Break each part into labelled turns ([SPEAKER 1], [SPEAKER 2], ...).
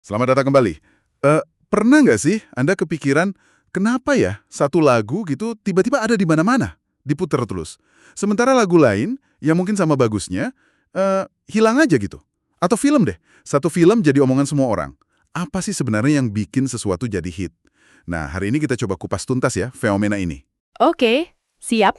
[SPEAKER 1] Selamat datang kembali. Eh, Pernah nggak sih Anda kepikiran kenapa ya satu lagu gitu tiba-tiba ada di mana-mana, diputer terus. Sementara lagu lain yang mungkin sama bagusnya hilang aja gitu. Atau film deh, satu film jadi omongan semua orang. Apa sih sebenarnya yang bikin sesuatu jadi hit? Nah, hari ini kita coba kupas tuntas ya fenomena ini.
[SPEAKER 2] Oke, siap.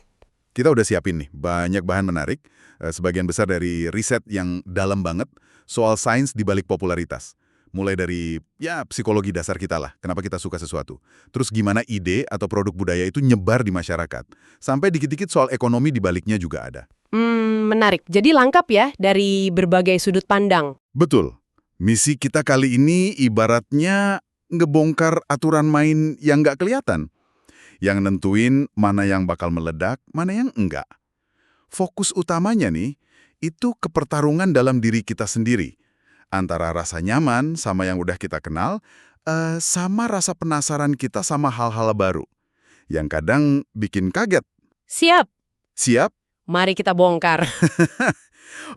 [SPEAKER 1] Kita udah siapin nih banyak bahan menarik, sebagian besar dari riset yang dalam banget soal sains di balik popularitas. Mulai dari, ya, psikologi dasar kita lah, kenapa kita suka sesuatu. Terus gimana ide atau produk budaya itu nyebar di masyarakat. Sampai dikit-dikit soal ekonomi di baliknya juga ada.
[SPEAKER 2] Menarik. Jadi lengkap ya dari berbagai sudut pandang.
[SPEAKER 1] Betul. Misi kita kali ini ibaratnya ngebongkar aturan main yang nggak kelihatan. Yang nentuin mana yang bakal meledak, mana yang enggak. Fokus utamanya nih, itu ke pertarungan dalam diri kita sendiri. Antara rasa nyaman sama yang udah kita kenal, sama rasa penasaran kita sama hal-hal baru. Yang kadang bikin kaget.
[SPEAKER 2] Siap.
[SPEAKER 1] Siap?
[SPEAKER 2] Mari kita bongkar.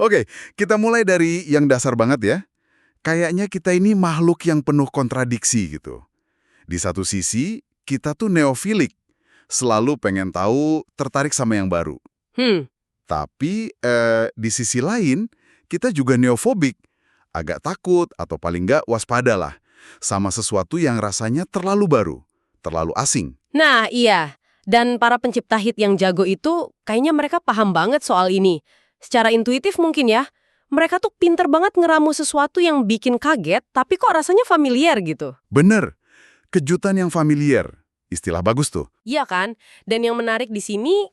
[SPEAKER 1] Oke, kita mulai dari yang dasar banget ya. Kayaknya kita ini makhluk yang penuh kontradiksi gitu. Di satu sisi, kita tuh neofilik. Selalu pengen tahu, tertarik sama yang baru. Tapi di sisi lain, kita juga neofobik. Agak takut atau paling nggak waspada lah. Sama sesuatu yang rasanya terlalu baru, terlalu asing.
[SPEAKER 2] Nah, iya. Dan para pencipta hit yang jago itu kayaknya mereka paham banget soal ini. Secara intuitif mungkin ya. Mereka tuh pinter banget ngeramu sesuatu yang bikin kaget, tapi kok rasanya familiar gitu.
[SPEAKER 1] Bener, kejutan yang familiar. Istilah bagus tuh.
[SPEAKER 2] Iya kan? Dan yang menarik di sini,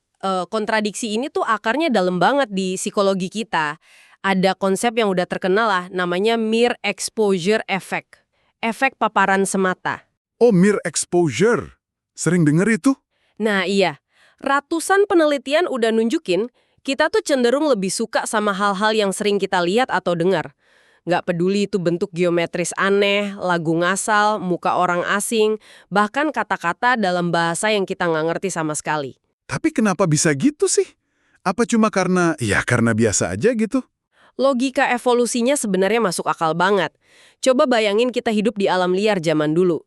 [SPEAKER 2] kontradiksi ini tuh akarnya dalam banget di psikologi kita. Ada konsep yang udah terkenal lah, namanya mere exposure effect. Efek paparan semata.
[SPEAKER 1] Oh, mere exposure. Sering denger itu?
[SPEAKER 2] Nah iya, ratusan penelitian udah nunjukin, kita tuh cenderung lebih suka sama hal-hal yang sering kita lihat atau dengar. Nggak peduli itu bentuk geometris aneh, lagu ngasal, muka orang asing, bahkan kata-kata dalam bahasa yang kita nggak ngerti sama sekali.
[SPEAKER 1] Tapi kenapa bisa gitu sih? Apa cuma karena, ya karena biasa aja gitu?
[SPEAKER 2] Logika evolusinya sebenarnya masuk akal banget. Coba bayangin kita hidup di alam liar zaman dulu.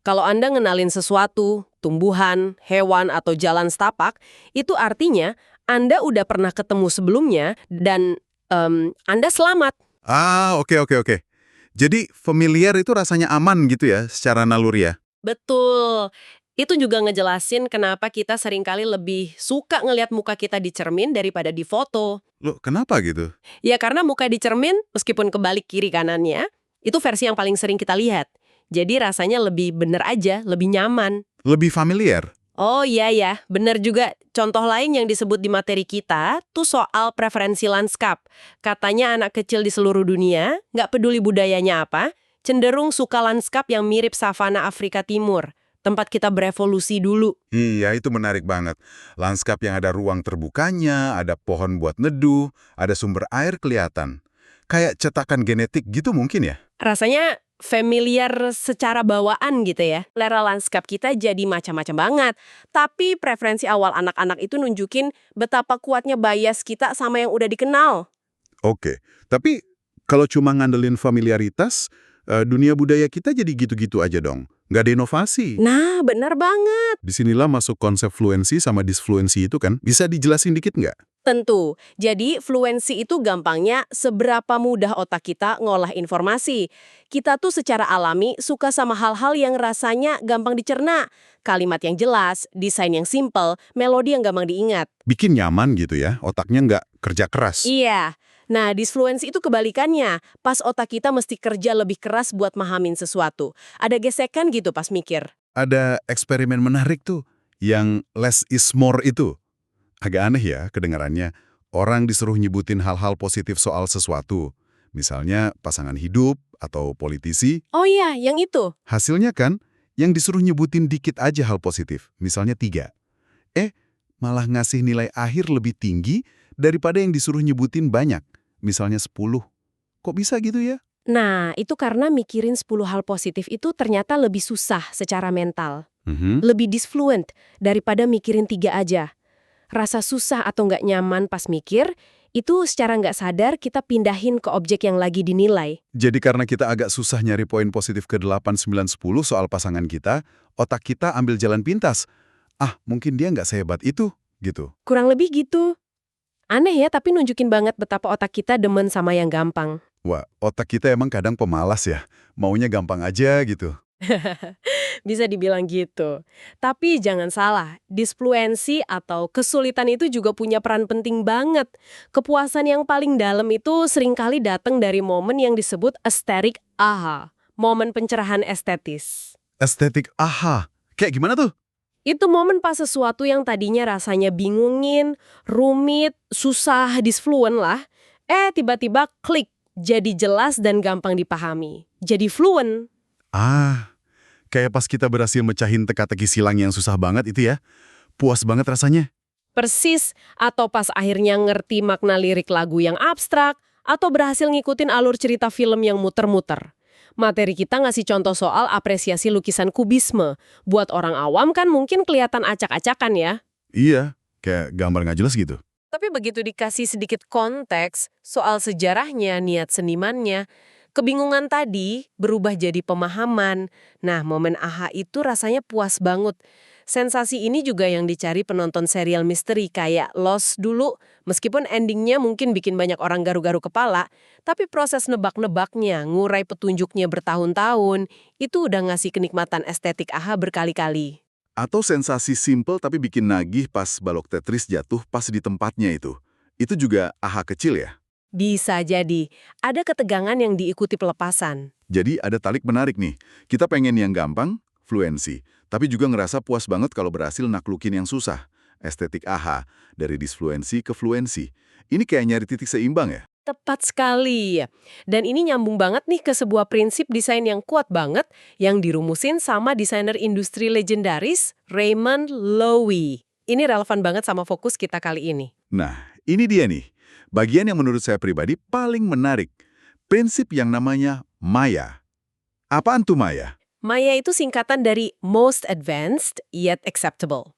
[SPEAKER 2] Kalau Anda ngenalin sesuatu, tumbuhan, hewan, atau jalan setapak, itu artinya Anda udah pernah ketemu sebelumnya dan Anda selamat.
[SPEAKER 1] Ah, oke. Jadi familiar itu rasanya aman gitu ya, secara naluri ya?
[SPEAKER 2] Betul. Itu juga ngejelasin kenapa kita seringkali lebih suka ngelihat muka kita di cermin daripada di foto.
[SPEAKER 1] Loh, kenapa gitu?
[SPEAKER 2] Ya karena muka di cermin, meskipun kebalik kiri kanannya, itu versi yang paling sering kita lihat. Jadi rasanya lebih bener aja, lebih nyaman.
[SPEAKER 1] Lebih familiar?
[SPEAKER 2] Oh iya ya, bener juga. Contoh lain yang disebut di materi kita tuh soal preferensi lanskap. Katanya anak kecil di seluruh dunia, nggak peduli budayanya apa, cenderung suka lanskap yang mirip savana Afrika Timur. Tempat kita berevolusi dulu.
[SPEAKER 1] Iya, itu menarik banget. Lanskap yang ada ruang terbukanya, ada pohon buat neduh, ada sumber air kelihatan. Kayak cetakan genetik gitu mungkin ya?
[SPEAKER 2] Rasanya familiar secara bawaan gitu ya. Selera lanskap kita jadi macam-macam banget. Tapi preferensi awal anak-anak itu nunjukin betapa kuatnya bias kita sama yang udah dikenal.
[SPEAKER 1] Oke, tapi kalau cuma ngandelin familiaritas, dunia budaya kita jadi gitu-gitu aja dong. Nggak ada inovasi.
[SPEAKER 2] Nah, benar banget.
[SPEAKER 1] Disinilah masuk konsep fluensi sama disfluensi itu kan. Bisa dijelasin dikit nggak?
[SPEAKER 2] Tentu. Jadi, fluensi itu gampangnya seberapa mudah otak kita ngolah informasi. Kita tuh secara alami suka sama hal-hal yang rasanya gampang dicerna. Kalimat yang jelas, desain yang simple, melodi yang gampang diingat.
[SPEAKER 1] Bikin nyaman gitu ya, otaknya nggak kerja keras.
[SPEAKER 2] Iya. Nah, disfluensi itu kebalikannya. Pas otak kita mesti kerja lebih keras buat mahamin sesuatu. Ada gesekan gitu pas mikir.
[SPEAKER 1] Ada eksperimen menarik tuh, yang less is more itu. Agak aneh ya kedengarannya. Orang disuruh nyebutin hal-hal positif soal sesuatu. Misalnya pasangan hidup atau politisi.
[SPEAKER 2] Oh iya, yang itu.
[SPEAKER 1] Hasilnya kan, yang disuruh nyebutin dikit aja hal positif. Misalnya 3. Malah ngasih nilai akhir lebih tinggi daripada yang disuruh nyebutin banyak. Misalnya 10. Kok bisa gitu ya?
[SPEAKER 2] Nah, itu karena mikirin 10 hal positif itu ternyata lebih susah secara mental. Lebih disfluent daripada mikirin 3 aja. Rasa susah atau nggak nyaman pas mikir, Itu secara nggak sadar kita pindahin ke objek yang lagi dinilai.
[SPEAKER 1] Jadi karena kita agak susah nyari poin positif ke 8, 9, 10 soal pasangan kita, otak kita ambil jalan pintas. Ah, mungkin dia nggak sehebat itu, gitu.
[SPEAKER 2] Kurang lebih gitu. Aneh ya, tapi nunjukin banget betapa otak kita demen sama yang gampang.
[SPEAKER 1] Wah, otak kita emang kadang pemalas ya. Maunya gampang aja gitu.
[SPEAKER 2] Bisa dibilang gitu. Tapi jangan salah, disfluensi atau kesulitan itu juga punya peran penting banget. Kepuasan yang paling dalam itu seringkali datang dari momen yang disebut aesthetic aha, momen pencerahan estetis.
[SPEAKER 1] Estetik aha. Kayak gimana tuh?
[SPEAKER 2] Itu momen pas sesuatu yang tadinya rasanya bingungin, rumit, susah, disfluen lah, tiba-tiba klik, jadi jelas dan gampang dipahami. Jadi fluent.
[SPEAKER 1] Ah, kayak pas kita berhasil mecahin teka-teki silang yang susah banget itu ya. Puas banget rasanya.
[SPEAKER 2] Persis, atau pas akhirnya ngerti makna lirik lagu yang abstrak, atau berhasil ngikutin alur cerita film yang muter-muter. Materi kita ngasih contoh soal apresiasi lukisan kubisme. Buat orang awam kan mungkin kelihatan acak-acakan ya.
[SPEAKER 1] Iya, kayak gambar nggak jelas gitu.
[SPEAKER 2] Tapi begitu dikasih sedikit konteks soal sejarahnya, niat senimannya, kebingungan tadi berubah jadi pemahaman. Nah, momen aha itu rasanya puas banget. Sensasi ini juga yang dicari penonton serial misteri kayak Lost dulu. Meskipun endingnya mungkin bikin banyak orang garu-garu kepala, tapi proses nebak-nebaknya, ngurai petunjuknya bertahun-tahun, itu udah ngasih kenikmatan estetik aha berkali-kali.
[SPEAKER 1] Atau sensasi simple tapi bikin nagih pas balok Tetris jatuh pas di tempatnya itu. Itu juga aha kecil ya?
[SPEAKER 2] Bisa jadi, ada ketegangan yang diikuti pelepasan.
[SPEAKER 1] Jadi ada tarik menarik nih. Kita pengen yang gampang, fluensi. Tapi juga ngerasa puas banget kalau berhasil naklukin yang susah. Estetik aha, dari disfluensi ke fluensi. Ini kayak nyari titik seimbang ya?
[SPEAKER 2] Tepat sekali. Dan ini nyambung banget nih ke sebuah prinsip desain yang kuat banget yang dirumusin sama desainer industri legendaris Raymond Loewy. Ini relevan banget sama fokus kita kali ini.
[SPEAKER 1] Nah, ini dia nih. Bagian yang menurut saya pribadi paling menarik. Prinsip yang namanya Maya. Apaan tuh Maya?
[SPEAKER 2] Maya itu singkatan dari Most Advanced Yet Acceptable.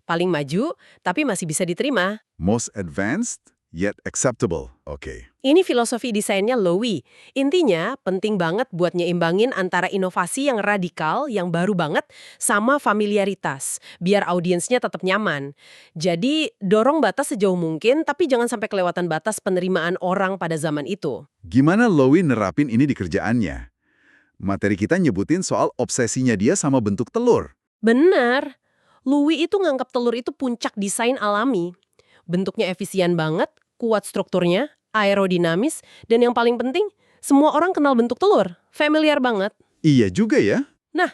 [SPEAKER 2] Paling maju, tapi masih bisa diterima.
[SPEAKER 1] Most advanced yet acceptable. Oke.
[SPEAKER 2] Ini filosofi desainnya Loewy. Intinya, penting banget buat nyeimbangin antara inovasi yang radikal, yang baru banget, sama familiaritas, biar audiensnya tetap nyaman. Jadi, dorong batas sejauh mungkin, tapi jangan sampai kelewatan batas penerimaan orang pada zaman itu.
[SPEAKER 1] Gimana Loewy nerapin ini di kerjaannya? Materi kita nyebutin soal obsesinya dia sama bentuk telur.
[SPEAKER 2] Benar. Loewy itu nganggap telur itu puncak desain alami. Bentuknya efisien banget, kuat strukturnya, aerodinamis, dan yang paling penting, semua orang kenal bentuk telur. Familiar banget.
[SPEAKER 1] Iya juga ya.
[SPEAKER 2] Nah,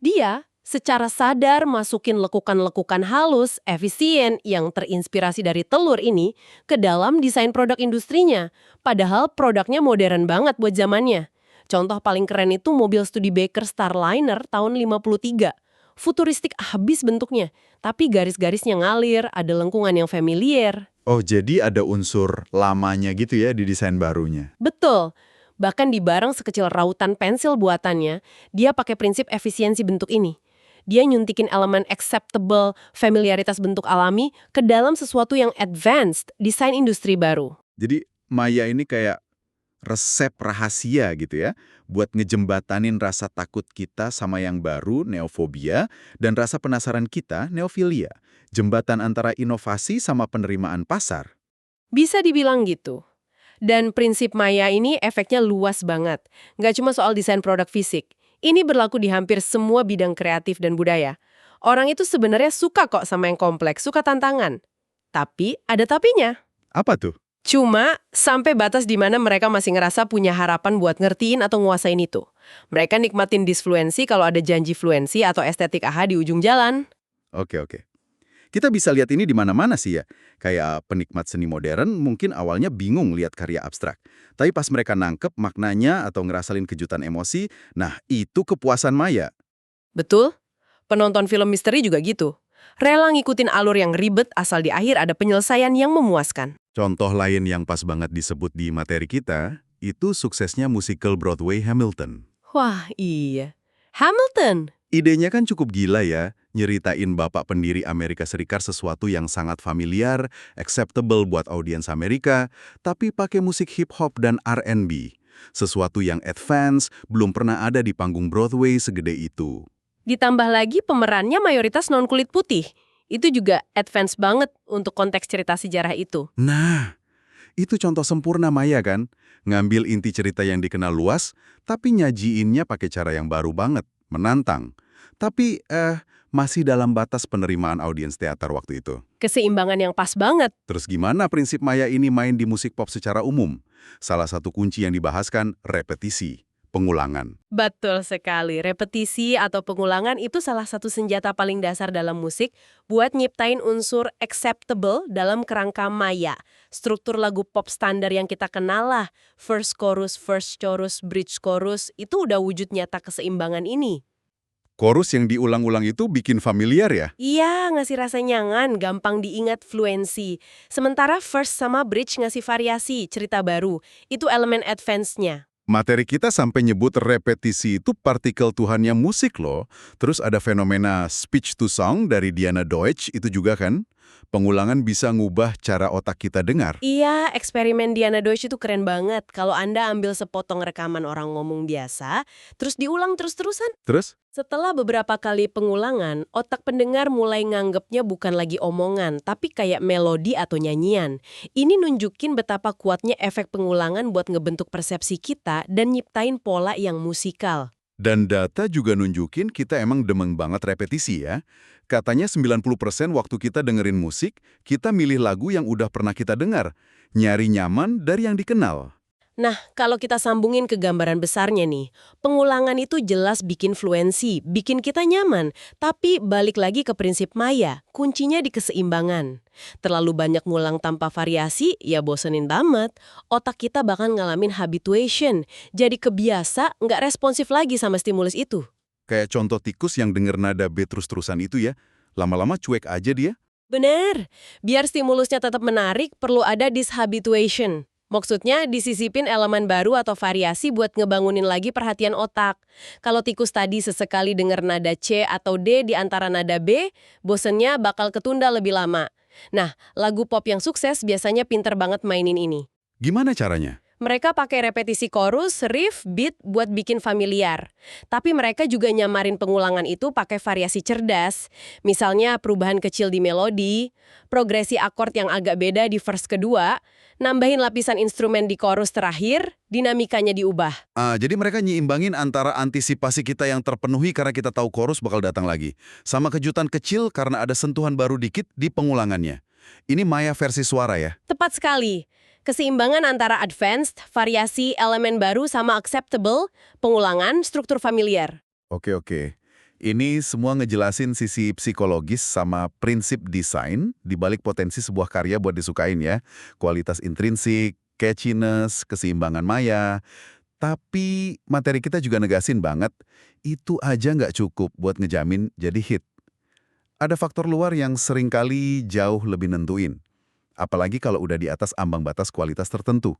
[SPEAKER 2] dia secara sadar masukin lekukan-lekukan halus, efisien, yang terinspirasi dari telur ini ke dalam desain produk industrinya. Padahal produknya modern banget buat zamannya. Contoh paling keren itu mobil Studebaker Starliner tahun 53. Futuristik habis bentuknya, tapi garis-garisnya ngalir, ada lengkungan yang familiar.
[SPEAKER 1] Oh, jadi ada unsur lamanya gitu ya di desain barunya.
[SPEAKER 2] Betul. Bahkan di barang sekecil rautan pensil buatannya, dia pakai prinsip efisiensi bentuk ini. Dia nyuntikin elemen acceptable, familiaritas bentuk alami ke dalam sesuatu yang advanced, desain industri baru.
[SPEAKER 1] Jadi Maya ini kayak resep rahasia gitu ya, buat ngejembatanin rasa takut kita sama yang baru, neofobia, dan rasa penasaran kita, neofilia. Jembatan antara inovasi sama penerimaan pasar.
[SPEAKER 2] Bisa dibilang gitu. Dan prinsip Maya ini efeknya luas banget. Nggak cuma soal desain produk fisik. Ini berlaku di hampir semua bidang kreatif dan budaya. Orang itu sebenarnya suka kok sama yang kompleks, suka tantangan. Tapi ada tapinya.
[SPEAKER 1] Apa tuh?
[SPEAKER 2] Cuma sampai batas di mana mereka masih ngerasa punya harapan buat ngertiin atau nguasain itu. Mereka nikmatin disfluensi kalau ada janji fluensi atau estetik aha di ujung jalan.
[SPEAKER 1] Oke. Kita bisa lihat ini di mana-mana sih ya. Kayak penikmat seni modern mungkin awalnya bingung lihat karya abstrak. Tapi pas mereka nangkep maknanya atau ngerasain kejutan emosi, nah itu kepuasan Maya.
[SPEAKER 2] Betul? Penonton film misteri juga gitu. Rela ngikutin alur yang ribet asal di akhir ada penyelesaian yang memuaskan.
[SPEAKER 1] Contoh lain yang pas banget disebut di materi kita, itu suksesnya musikal Broadway Hamilton.
[SPEAKER 2] Wah, iya. Hamilton!
[SPEAKER 1] Idenya kan cukup gila ya, nyeritain bapak pendiri Amerika Serikat sesuatu yang sangat familiar, acceptable buat audiens Amerika, tapi pakai musik hip-hop dan R&B. Sesuatu yang advance, belum pernah ada di panggung Broadway segede itu.
[SPEAKER 2] Ditambah lagi pemerannya mayoritas non-kulit putih. Itu juga advance banget untuk konteks cerita sejarah itu.
[SPEAKER 1] Nah, itu contoh sempurna Maya kan? Ngambil inti cerita yang dikenal luas, tapi nyajiinnya pakai cara yang baru banget, menantang. Tapi, masih dalam batas penerimaan audiens teater waktu itu.
[SPEAKER 2] Keseimbangan yang pas banget.
[SPEAKER 1] Terus gimana prinsip Maya ini main di musik pop secara umum? Salah satu kunci yang dibahaskan, repetisi, pengulangan.
[SPEAKER 2] Betul sekali. Repetisi atau pengulangan itu salah satu senjata paling dasar dalam musik buat nyiptain unsur acceptable dalam kerangka Maya. Struktur lagu pop standar yang kita kenal lah. First chorus, bridge chorus, itu udah wujud nyata keseimbangan ini.
[SPEAKER 1] Chorus yang diulang-ulang itu bikin familiar ya?
[SPEAKER 2] Iya, ngasih rasa nyangan, gampang diingat, fluensi. Sementara first sama bridge ngasih variasi, cerita baru. Itu elemen advance-nya.
[SPEAKER 1] Materi kita sampai nyebut repetisi itu partikel Tuhannya musik loh. Terus ada fenomena speech to song dari Diana Deutsch itu juga kan? Pengulangan bisa ngubah cara otak kita dengar.
[SPEAKER 2] Iya, eksperimen Diana Deutsch itu keren banget. Kalau Anda ambil sepotong rekaman orang ngomong biasa, terus diulang terus-terusan.
[SPEAKER 1] Terus?
[SPEAKER 2] Setelah beberapa kali pengulangan, otak pendengar mulai nganggepnya bukan lagi omongan, tapi kayak melodi atau nyanyian. Ini nunjukin betapa kuatnya efek pengulangan buat ngebentuk persepsi kita dan nyiptain pola yang musikal.
[SPEAKER 1] Dan data juga nunjukin kita emang demeng banget repetisi ya. Katanya 90% waktu kita dengerin musik, kita milih lagu yang udah pernah kita dengar. Nyari nyaman dari yang dikenal.
[SPEAKER 2] Nah, kalau kita sambungin ke gambaran besarnya nih, pengulangan itu jelas bikin fluensi, bikin kita nyaman, tapi balik lagi ke prinsip Maya, kuncinya di keseimbangan. Terlalu banyak ngulang tanpa variasi, ya bosenin banget. Otak kita bakal ngalamin habituation, jadi kebiasa nggak responsif lagi sama stimulus itu.
[SPEAKER 1] Kayak contoh tikus yang denger nada B terus-terusan itu ya, lama-lama cuek aja dia.
[SPEAKER 2] Bener, biar stimulusnya tetap menarik, perlu ada dishabituation. Maksudnya disisipin elemen baru atau variasi buat ngebangunin lagi perhatian otak. Kalau tikus tadi sesekali denger nada C atau D di antara nada B, bosennya bakal ketunda lebih lama. Nah, lagu pop yang sukses biasanya pinter banget mainin ini.
[SPEAKER 1] Gimana caranya?
[SPEAKER 2] Mereka pakai repetisi chorus, riff, beat buat bikin familiar. Tapi mereka juga nyamarin pengulangan itu pakai variasi cerdas. Misalnya perubahan kecil di melodi, progresi akord yang agak beda di verse kedua, nambahin lapisan instrumen di chorus terakhir, dinamikanya diubah.
[SPEAKER 1] Jadi mereka nyiimbangin antara antisipasi kita yang terpenuhi karena kita tahu chorus bakal datang lagi, sama kejutan kecil karena ada sentuhan baru dikit di pengulangannya. Ini Maya versi suara ya?
[SPEAKER 2] Tepat sekali. Keseimbangan antara advanced, variasi, elemen baru sama acceptable, pengulangan, struktur familiar.
[SPEAKER 1] Oke. Ini semua ngejelasin sisi psikologis sama prinsip desain dibalik potensi sebuah karya buat disukain ya. Kualitas intrinsik, catchiness, keseimbangan Maya. Tapi materi kita juga negasin banget, itu aja nggak cukup buat ngejamin jadi hit. Ada faktor luar yang seringkali jauh lebih nentuin. Apalagi kalau udah di atas ambang batas kualitas tertentu.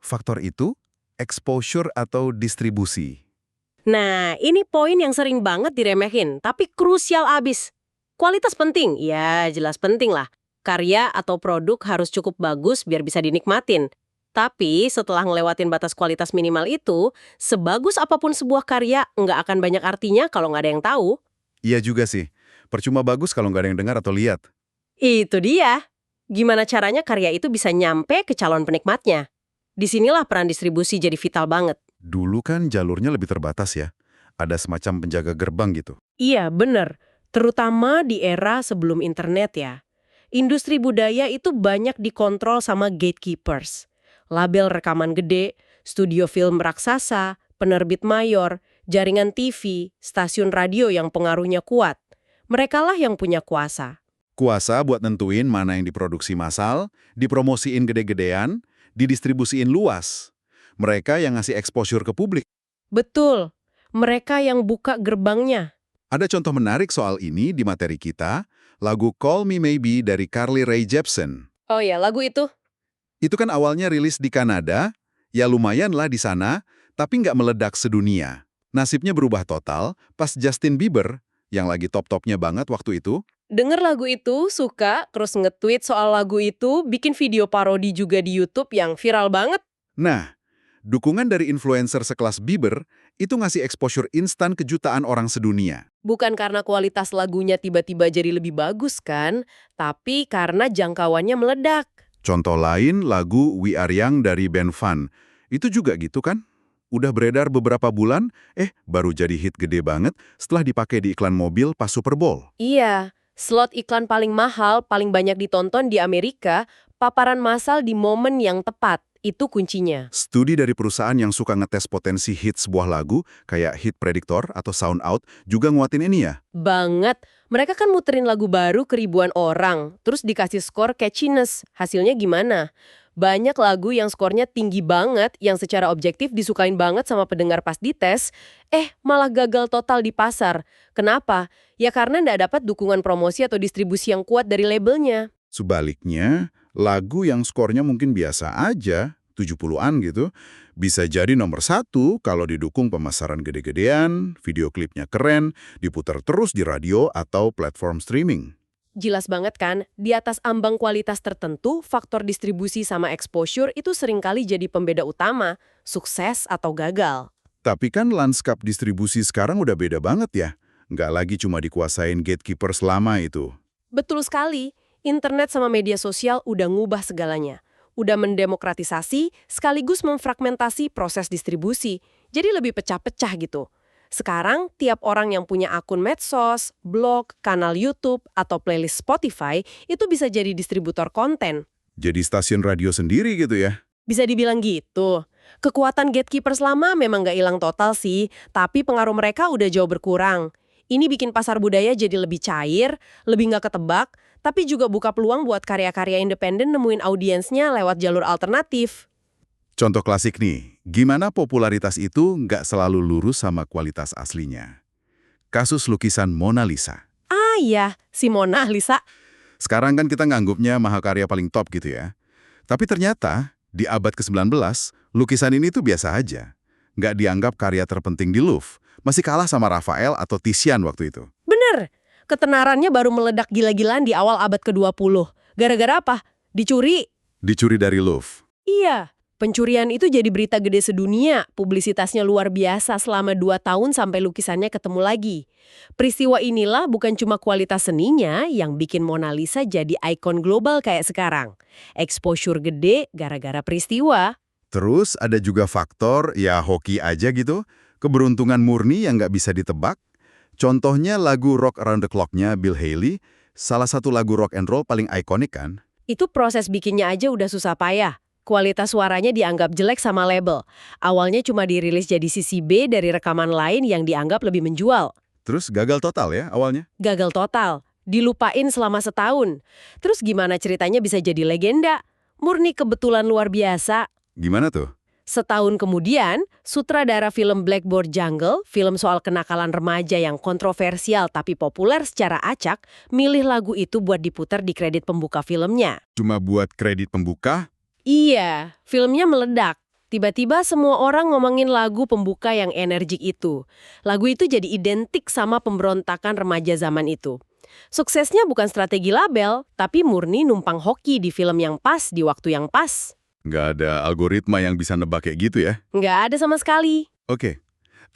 [SPEAKER 1] Faktor itu, exposure atau distribusi.
[SPEAKER 2] Nah, ini poin yang sering banget diremehin, tapi krusial abis. Kualitas penting, ya jelas penting lah. Karya atau produk harus cukup bagus biar bisa dinikmatin. Tapi setelah ngelewatin batas kualitas minimal itu, sebagus apapun sebuah karya, nggak akan banyak artinya kalau nggak ada yang tahu.
[SPEAKER 1] Iya juga sih, percuma bagus kalau nggak ada yang dengar atau lihat.
[SPEAKER 2] Itu dia. Gimana caranya karya itu bisa nyampe ke calon penikmatnya? Disinilah peran distribusi jadi vital banget.
[SPEAKER 1] Dulu kan jalurnya lebih terbatas ya. Ada semacam penjaga gerbang gitu.
[SPEAKER 2] Iya, bener. Terutama di era sebelum internet ya. Industri budaya itu banyak dikontrol sama gatekeepers. Label rekaman gede, studio film raksasa, penerbit mayor, jaringan TV, stasiun radio yang pengaruhnya kuat. Merekalah yang punya kuasa.
[SPEAKER 1] Kuasa buat nentuin mana yang diproduksi massal, dipromosiin gede-gedean, didistribusiin luas. Mereka yang ngasih exposure ke publik.
[SPEAKER 2] Betul, mereka yang buka gerbangnya.
[SPEAKER 1] Ada contoh menarik soal ini di materi kita, lagu Call Me Maybe dari Carly Rae Jepsen.
[SPEAKER 2] Oh ya, lagu itu?
[SPEAKER 1] Itu kan awalnya rilis di Kanada, ya lumayan lah di sana, tapi nggak meledak sedunia. Nasibnya berubah total pas Justin Bieber yang lagi top-topnya banget waktu itu?
[SPEAKER 2] Denger lagu itu, suka, terus nge-tweet soal lagu itu, bikin video parodi juga di YouTube yang viral banget.
[SPEAKER 1] Nah, dukungan dari influencer sekelas Bieber itu ngasih exposure instan ke jutaan orang sedunia.
[SPEAKER 2] Bukan karena kualitas lagunya tiba-tiba jadi lebih bagus kan, tapi karena jangkauannya meledak.
[SPEAKER 1] Contoh lain, lagu We Are Young dari band Fun. Itu juga gitu kan? Udah beredar beberapa bulan, baru jadi hit gede banget setelah dipakai di iklan mobil pas Super Bowl.
[SPEAKER 2] Iya, slot iklan paling mahal, paling banyak ditonton di Amerika, paparan massal di momen yang tepat. Itu kuncinya.
[SPEAKER 1] Studi dari perusahaan yang suka ngetes potensi hit sebuah lagu, kayak Hit Predictor atau Sound Out, juga nguatin ini ya.
[SPEAKER 2] Banget. Mereka kan muterin lagu baru ke ribuan orang, terus dikasih skor catchiness. Hasilnya gimana? Banyak lagu yang skornya tinggi banget, yang secara objektif disukain banget sama pendengar pas dites, malah gagal total di pasar. Kenapa? Ya karena nggak dapat dukungan promosi atau distribusi yang kuat dari labelnya.
[SPEAKER 1] Sebaliknya, lagu yang skornya mungkin biasa aja, 70-an gitu, bisa jadi nomor 1 kalau didukung pemasaran gede-gedean, video klipnya keren, diputar terus di radio atau platform streaming.
[SPEAKER 2] Jelas banget kan, di atas ambang kualitas tertentu, faktor distribusi sama exposure itu seringkali jadi pembeda utama, sukses atau gagal.
[SPEAKER 1] Tapi kan lanskap distribusi sekarang udah beda banget ya. Nggak lagi cuma dikuasain gatekeeper selama itu.
[SPEAKER 2] Betul sekali, internet sama media sosial udah ngubah segalanya. Udah mendemokratisasi sekaligus memfragmentasi proses distribusi, jadi lebih pecah-pecah gitu. Sekarang, tiap orang yang punya akun medsos, blog, kanal YouTube, atau playlist Spotify itu bisa jadi distributor konten.
[SPEAKER 1] Jadi stasiun radio sendiri gitu ya.
[SPEAKER 2] Bisa dibilang gitu. Kekuatan gatekeepers lama memang nggak hilang total sih, tapi pengaruh mereka udah jauh berkurang. Ini bikin pasar budaya jadi lebih cair, lebih nggak ketebak, tapi juga buka peluang buat karya-karya independen nemuin audiensnya lewat jalur alternatif.
[SPEAKER 1] Contoh klasik nih, gimana popularitas itu nggak selalu lurus sama kualitas aslinya. Kasus lukisan Mona Lisa.
[SPEAKER 2] Ah iya, si Mona Lisa.
[SPEAKER 1] Sekarang kan kita nganggupnya mahakarya paling top gitu ya. Tapi ternyata, di abad ke-19, lukisan ini tuh biasa aja. Nggak dianggap karya terpenting di Louvre. Masih kalah sama Raphael atau Titian waktu itu.
[SPEAKER 2] Bener, ketenarannya baru meledak gila-gilaan di awal abad ke-20. Gara-gara apa? Dicuri.
[SPEAKER 1] Dicuri dari Louvre.
[SPEAKER 2] Iya. Pencurian itu jadi berita gede sedunia, publisitasnya luar biasa selama 2 tahun sampai lukisannya ketemu lagi. Peristiwa inilah bukan cuma kualitas seninya yang bikin Mona Lisa jadi ikon global kayak sekarang. Exposure gede gara-gara peristiwa.
[SPEAKER 1] Terus ada juga faktor, ya hoki aja gitu, keberuntungan murni yang nggak bisa ditebak. Contohnya lagu Rock Around the Clock-nya Bill Haley, salah satu lagu rock and roll paling ikonik kan.
[SPEAKER 2] Itu proses bikinnya aja udah susah payah. Kualitas suaranya dianggap jelek sama label. Awalnya cuma dirilis jadi sisi B dari rekaman lain yang dianggap lebih menjual.
[SPEAKER 1] Terus gagal total ya awalnya?
[SPEAKER 2] Gagal total. Dilupain selama setahun. Terus gimana ceritanya bisa jadi legenda? Murni kebetulan luar biasa.
[SPEAKER 1] Gimana tuh?
[SPEAKER 2] Setahun kemudian, sutradara film Blackboard Jungle, film soal kenakalan remaja yang kontroversial tapi populer secara acak, milih lagu itu buat diputar di kredit pembuka filmnya.
[SPEAKER 1] Cuma buat kredit pembuka?
[SPEAKER 2] Iya, filmnya meledak. Tiba-tiba semua orang ngomongin lagu pembuka yang energik itu. Lagu itu jadi identik sama pemberontakan remaja zaman itu. Suksesnya bukan strategi label, tapi murni numpang hoki di film yang pas di waktu yang pas.
[SPEAKER 1] Nggak ada algoritma yang bisa nebak kayak gitu ya?
[SPEAKER 2] Nggak ada sama sekali.
[SPEAKER 1] Oke.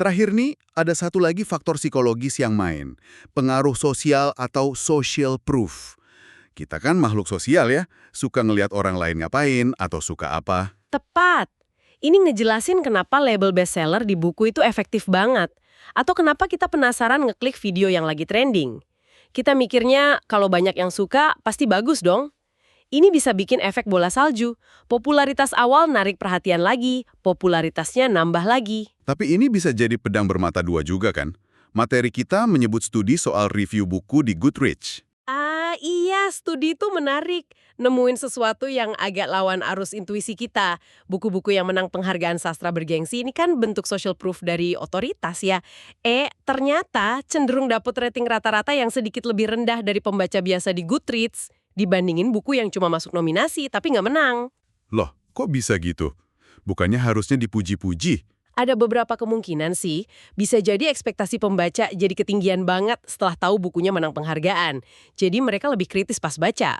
[SPEAKER 1] Terakhir nih, ada satu lagi faktor psikologis yang main. Pengaruh sosial atau social proof. Kita kan makhluk sosial ya, suka ngelihat orang lain ngapain atau suka apa.
[SPEAKER 2] Tepat. Ini ngejelasin kenapa label bestseller di buku itu efektif banget. Atau kenapa kita penasaran ngeklik video yang lagi trending. Kita mikirnya kalau banyak yang suka, pasti bagus dong. Ini bisa bikin efek bola salju. Popularitas awal narik perhatian lagi, popularitasnya nambah lagi.
[SPEAKER 1] Tapi ini bisa jadi pedang bermata dua juga kan? Materi kita menyebut studi soal review buku di Goodreads.
[SPEAKER 2] Ah iya, studi itu menarik. Nemuin sesuatu yang agak lawan arus intuisi kita. Buku-buku yang menang penghargaan sastra bergengsi ini kan bentuk social proof dari otoritas ya. Ternyata cenderung dapet rating rata-rata yang sedikit lebih rendah dari pembaca biasa di Goodreads dibandingin buku yang cuma masuk nominasi tapi nggak menang.
[SPEAKER 1] Loh, kok bisa gitu? Bukannya harusnya dipuji-puji?
[SPEAKER 2] Ada beberapa kemungkinan sih, bisa jadi ekspektasi pembaca jadi ketinggian banget setelah tahu bukunya menang penghargaan. Jadi mereka lebih kritis pas baca.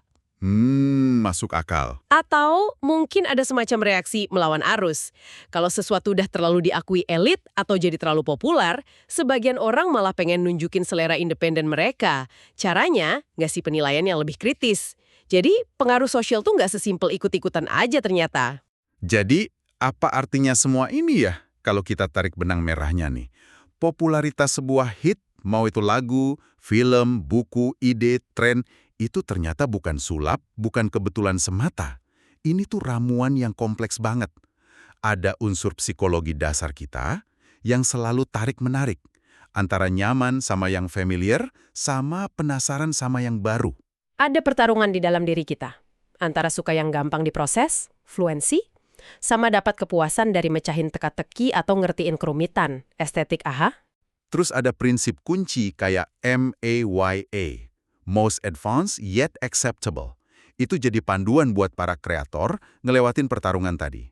[SPEAKER 1] Masuk akal.
[SPEAKER 2] Atau mungkin ada semacam reaksi melawan arus. Kalau sesuatu udah terlalu diakui elit atau jadi terlalu populer, sebagian orang malah pengen nunjukin selera independen mereka. Caranya, ngasih penilaian yang lebih kritis. Jadi, pengaruh sosial tuh nggak sesimpel ikut-ikutan aja ternyata.
[SPEAKER 1] Jadi, apa artinya semua ini ya? Kalau kita tarik benang merahnya nih. Popularitas sebuah hit, mau itu lagu, film, buku, ide, tren, itu ternyata bukan sulap, bukan kebetulan semata. Ini tuh ramuan yang kompleks banget. Ada unsur psikologi dasar kita yang selalu tarik-menarik. Antara nyaman sama yang familiar, sama penasaran sama yang baru.
[SPEAKER 2] Ada pertarungan di dalam diri kita. Antara suka yang gampang diproses, fluensi, sama dapat kepuasan dari mecahin teka-teki atau ngertiin kerumitan, estetik aha.
[SPEAKER 1] Terus ada prinsip kunci kayak MAYA, Most Advanced Yet Acceptable. Itu jadi panduan buat para kreator ngelewatin pertarungan tadi.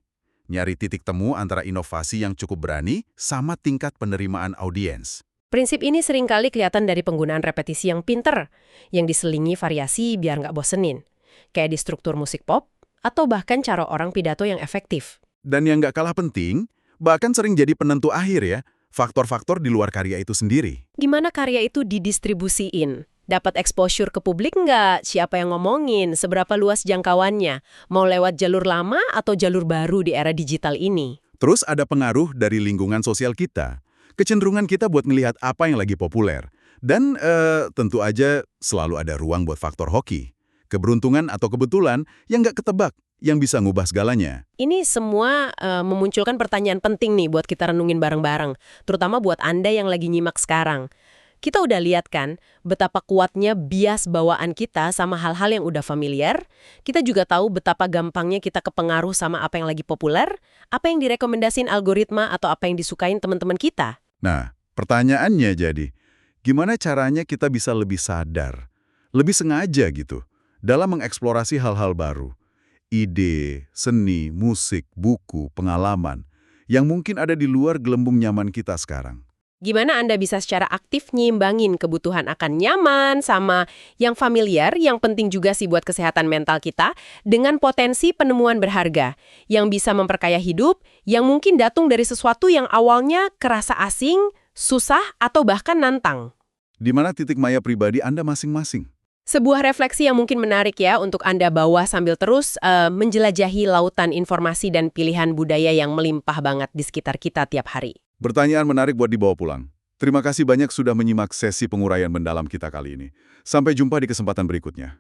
[SPEAKER 1] Nyari titik temu antara inovasi yang cukup berani sama tingkat penerimaan audiens.
[SPEAKER 2] Prinsip ini seringkali kelihatan dari penggunaan repetisi yang pinter, yang diselingi variasi biar nggak bosenin. Kayak di struktur musik pop, atau bahkan cara orang pidato yang efektif.
[SPEAKER 1] Dan yang nggak kalah penting, bahkan sering jadi penentu akhir ya, faktor-faktor di luar karya itu sendiri.
[SPEAKER 2] Gimana karya itu didistribusiin? Dapat exposure ke publik nggak? Siapa yang ngomongin? Seberapa luas jangkauannya? Mau lewat jalur lama atau jalur baru di era digital ini?
[SPEAKER 1] Terus ada pengaruh dari lingkungan sosial kita. Kecenderungan kita buat ngelihat apa yang lagi populer. Dan tentu aja selalu ada ruang buat faktor hoki. Keberuntungan atau kebetulan yang nggak ketebak, yang bisa ngubah segalanya.
[SPEAKER 2] Ini semua memunculkan pertanyaan penting nih buat kita renungin bareng-bareng. Terutama buat Anda yang lagi nyimak sekarang. Kita udah lihat kan betapa kuatnya bias bawaan kita sama hal-hal yang udah familiar. Kita juga tahu betapa gampangnya kita kepengaruh sama apa yang lagi populer, apa yang direkomendasin algoritma atau apa yang disukain teman-teman kita.
[SPEAKER 1] Nah, pertanyaannya jadi, gimana caranya kita bisa lebih sadar, lebih sengaja gitu, dalam mengeksplorasi hal-hal baru? Ide, seni, musik, buku, pengalaman, yang mungkin ada di luar gelembung nyaman kita sekarang.
[SPEAKER 2] Gimana Anda bisa secara aktif nyimbangin kebutuhan akan nyaman sama yang familiar, yang penting juga sih buat kesehatan mental kita, dengan potensi penemuan berharga, yang bisa memperkaya hidup, yang mungkin datang dari sesuatu yang awalnya kerasa asing, susah, atau bahkan nantang.
[SPEAKER 1] Di mana titik maya pribadi Anda masing-masing?
[SPEAKER 2] Sebuah refleksi yang mungkin menarik ya untuk Anda bawa sambil terus menjelajahi lautan informasi dan pilihan budaya yang melimpah banget di sekitar kita tiap hari.
[SPEAKER 1] Pertanyaan menarik buat dibawa pulang. Terima kasih banyak sudah menyimak sesi penguraian mendalam kita kali ini. Sampai jumpa di kesempatan berikutnya.